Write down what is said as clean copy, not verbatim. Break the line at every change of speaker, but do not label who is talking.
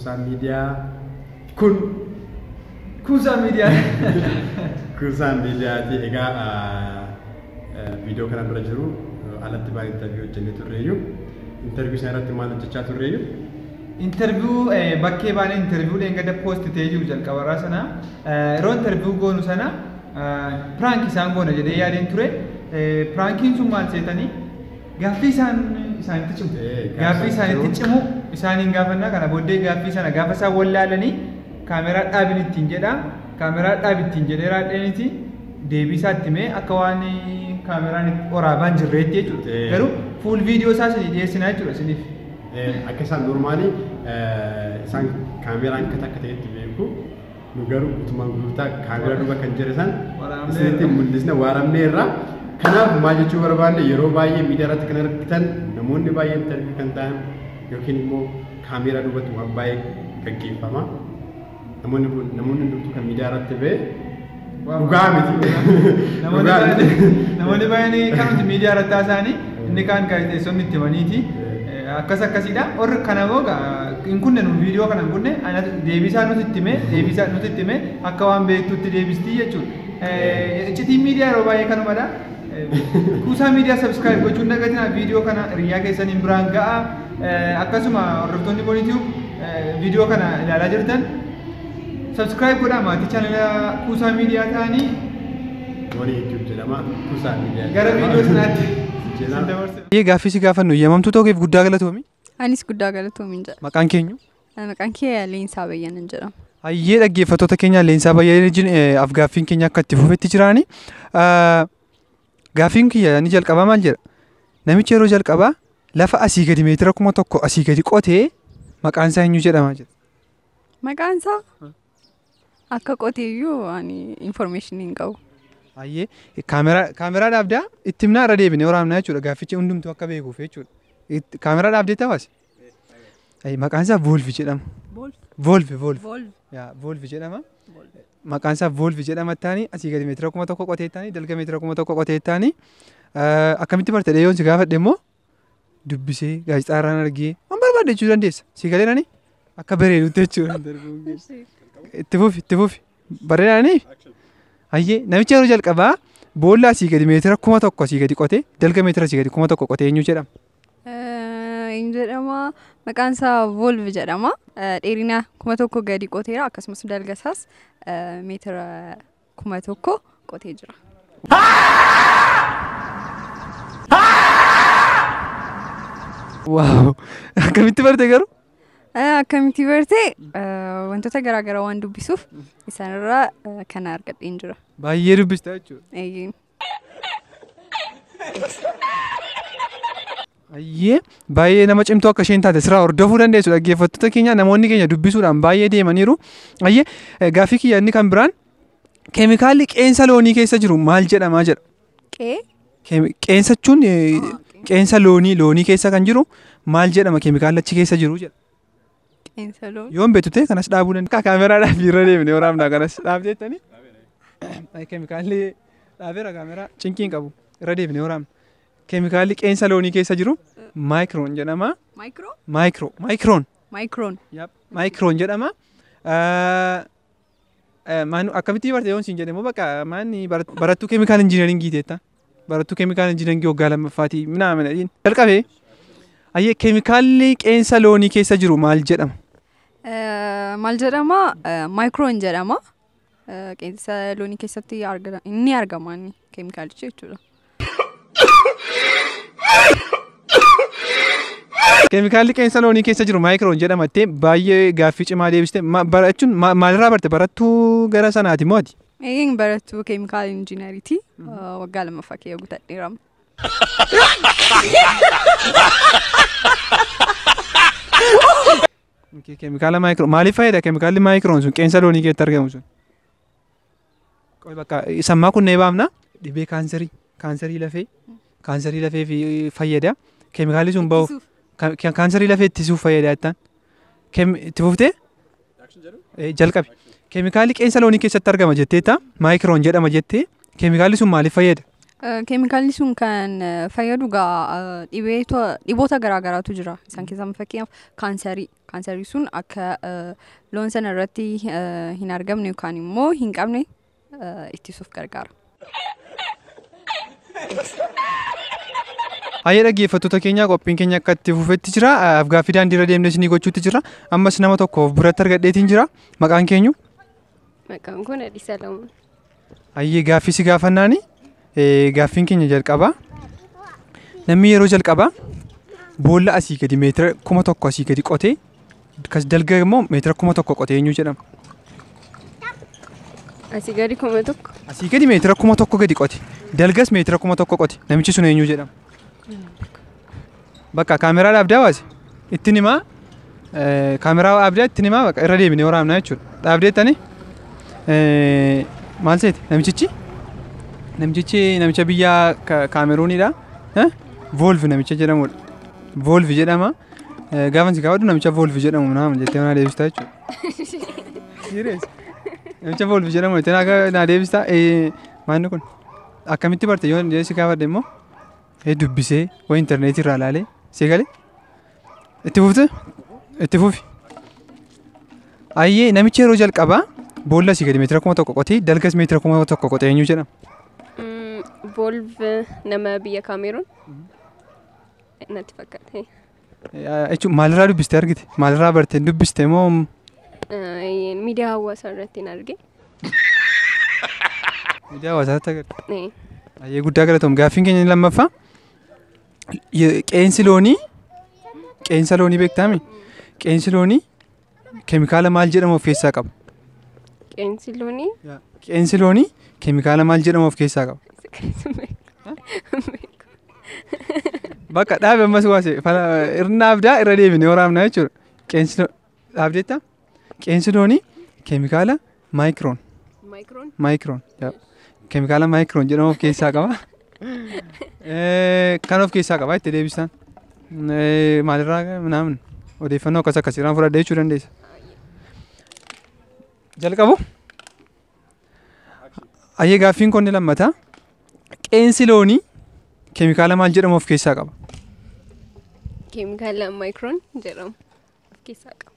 Kuusaa miidiyaa kun
Kuusaa miidiyaa
Kuusaa miidiyaati. Egaa viidiyoo kana dura jiru alatti baay'ee interview hojjennee turreeyyu. Interview sana irratti maal hojjechaa turreeyyu?
Interview bakkee baanee interview dheengada post ta'ee jiru jalqabarraa sana yeroo interview goonu sana prank isaan goona jedhee yaadeen ture. Prankiin sun maal seetanii gaaffii isaanitti cimu. Gaaffii isaanitti cimu isaaniin gaafannaa kana booddee gaaffii sana gaafa isaan wallaalanii kaameraa dhaabin ittiin jedha. Kaameraa dhaab ittiin jedhee raadheeniiti deebii isaatti mee akka waan kaameraan waraabaan jirreetti jechuudha. Garuu full viidiyoo isaa isinii dhiyeessinaa jechuudha isiniif.
Akka isaan normaalii isaan kaameraan akka ta'etti beeku. Nu garuu guutumaan guutaa kaameraa duuba kan jiru san isinitti mul'isna waaramnee irraa. Kanaaf maal jechuu barbaanne yeroo baay'ee miidiyaa irratti kan argitan namoonni baay'een interview kan ta'an yookiin immoo kaameraa duubatti waan baay'ee gaggeeffama. Namoonni hundumtuu kan miidiyaa irratti ba'e dhugaa miti.
Namoonni baay'een kan nuti miidiyaa irratti haasa'anii inni kaan gaazexeessonni itti himaniiti. Akkasiidha. Warri kana immoo hin kunne nu viidiyoo kana hin kunne deebisaa nuti itti hime akka waan beektutti deebistii jechuudha. Iccitiin miidiyaa yeroo baay'ee kanumadha. Kuusaa miidiyaa subscribe gochuun dagatina viidiyoo kana hiriyaa keessaniin biraan ga'a. Akkasuma hordoftoonni boonitiif viidiyoo kana ilaalaa jirtan subscribe godhaa maatii chaanala Kuusaa miidiyaa ta'anii
warri YouTube jedhama Kuusaa miidiyaa
gara viidiyoo sanaatti.
Gaaffii si gaafannu eeyyamamtuu ta'uuf guddaa galatoomi.
Anis guddaa galatoomi jedha.
Maqaan keenyu?
Maqaan kee Leensaa Bayyanan jedhama.
Hayyee dhaggeeffattoota keenya Leensaa Bayyanan gaaffiin keenya akka itti fufetti jiraani. Gaaffiin kiyya ni jalqabaa maal jedha? Namichi yeroo jalqabaa lafa asii gadi meetira 1000 asii gadi qotee maqaan isaa eenyu jedhama jedha?
Maqaan isaa akka qoteeyyuu ani information hin qabu.
Hayyee kaameraa dhaabdaa itti himnaa irra deebinee waraabnaa jechuudha gaaffichi hundumtuu akka beekuuf jechuudha. Kaameraa dhaabdee tawaasi? Maqaan isaa Volvi jedhama. Volvi jedhama. Maqaan isaa Volvi jedhama taanii asii gadi meetira 1000 qotee taanii dalga meetira 1000 qotee taanii akkamitti barte dheeyoon si gaafadhe immoo dubbisee gaazexaarraan argee waan barbaadde jechuu dandeessa. Si galeeranii akka bareedutti jechuudha. Itti fufi bareedanii. Hayyee namichi yeroo jalqabaa boolla asii gadi meetira 1000 asii gadi qotee dalga meetira asii gadi 1000 qotee eenyu jedhama?
Eenyu jedhama maqaan isaa Volvi jedhama. Dheerina 1000 gadi qoteera akkasumas dalga isaas meetira 1000 qotee jira.
Waaw akkamitti barte garuu?
Akkamitti barte wantoota garaagaraa waan dubbisuuf isaanirraa kana argadheen jira.
Baay'ee dubbista jechuudha. Hayyee baay'ee nama cimtuu akka isheen taate sirraa hordofuu dandeessu dhaggeeffattoota keenya namoonni keenya dubbisuudhaan baay'ee deemaniiru. Hayyee gaaffii kiyya inni kan biraan keemikaalli qeensa loonii keessa jiru maal jedhamaa jedha? Qeensa jechuun qeensa loonii keessa kan jiru maal jedhama keemikaalli achi keessa jiru jedha?
Qeensa loonii.
Yoon beektu ta'e kanas dhaabuu dandeenya. Kaameraadhaaf irra deemnee waraabnaa kanas dhaabdeettanii? Keemikaalli dhaabeera kaameraa cinqiin qabu irra deemnee waraabna. Keemikaalli qeensa loonii keessa jiru maayikiroon jedhama. Maayikiroon jedhama. Akkamitti barte yoon siin jedhe immoo bakka maanni barattuu keemikaala injiinaringii teetta. Barattuu keemikaala injiinaringii waggaa lammaffaatii minaa jalqabee. Hayyee keemikaalli qeensa loonii keessa jiru maal jedhama?
Maal jedhama? Maayikiroon jedhama. Qeensa loonii keessatti inni argama keemikaalichi jechuudha.
Keemikaalli qeensa loonii keessa jiru maayikiroon jedhamattee baay'ee gaaffii cimaa deebiste barachuun maalirraa barte barattuu gara sanaati moo ati?
Barattuu keemikaala injiinariitii waggaa lammaffaa keessa guuttadheera.
Keemikaala maayikiroon maaliif fayyada keemikaalli maayikiroon sun qeensa loonii keessatti argamu sun? Bakka sammaa kunnee baafna dhibee kaanserii lafee fi fayyada. Keemikaalli sun bahu kaanserii lafee ittisuuf fayyada jettaan. Itti fuftee? Jalqabe. Keemikaalli qeensa loonii keessatti argama jetteetta maayikiroon jedhama jettee keemikaalli sun maaliif fayyada?
Keemikaalli sun kan fayyadu gaa dhiboota garaagaraatu jira. Isaan keessaa fakkeenyaaf kaansarii sun akka loon sana irratti hin argamne yookaan immoo hin qabne ittisuuf gargaara.
Hayyee dhaggeeffattoota keenya qophiin keenya akka itti fufetti jira. Gaaffii daandii irra deemnee isinii gochuutti jira. Ammas nama tokko biratti argadheetiin jira. Maqaan keenyu?
Maqaan kun Adii Salamuun.
Hayyee gaaffii si gaafannaani. Gaaffiin keenya jalqaba. Namni yeroo jalqaba boolla asii gadi meetira 1,000 asii gadi qotee kas dalga immoo meetira 1,000 qotee eenyu jedhama?
Asii gadi 1,000.
Asii gadi meetira 1,000 gadi qote. Dalgas meetira 1,000 qote. Namichi sun eenyu jedhama? Bakka kaameraa dhaabdaa waase ittiin himaa kaameraa dhaabdaa ittiin himaa bakka irra deebinee waraabnaa jechuudha. Dhaabdeettani maal seeti namicha biyya Kaameruunidha. Volvi namicha jedhamudha. Volvi jedhama. Gaafa si gaafadhu namicha Volvi jedhamu naama jettee naa deebistaa jechuudha. Namicha Volvi jedhamu jettee naa deebistaa. Maanni kun akkamitti barte yoo si gaafadhe immoo dubbisee waa intarneetii irraa ilaalee si galee itti fufi. Hayyee namichi yeroo jalqabaa boolla asii gadi meetira 1,000 qotee dalgas meetira 1,000 qotee eenyu jedhama?
Volv nama biyya Kaameruun. Natti fakkaate.
Jechuun maalirraa dubbistee argite? Maalirraa bartee dubbiste moo?
Miidiyaa hawaasaa irratti hin arge.
Miidiyaa hawaasaa irratti agarre? Hayyee guddaa galatoom. Gaaffiin keenya lammaffaa. Qeensi loonii beektaami? Qeensi loonii keemikaala maal jedhamu of keessaa qaba? Qeensi loonii keemikaala maal jedhamu of keessaa qaba? Bakka dhaabe ammas waase irra abdaa irra deebinee waraabnaa jechuudha. Qeensi dhaabdeetta? Qeensi loonii keemikaala maayikiroon. Keemikaala maayikiroon jedhamu of keessaa qaba. Kan of keessaa qaba itti deebisaan. Maalirraa naamun odeeffannoo akkasirraan fudhadhee jechuu dandeessa. Jalqabu. Hayyee gaaffiin kun lammataa. Qeensi loonii keemikaala maal jedhamu of keessaa qaba?
Keemikaala maayikiroon jedhamu of keessaa qaba.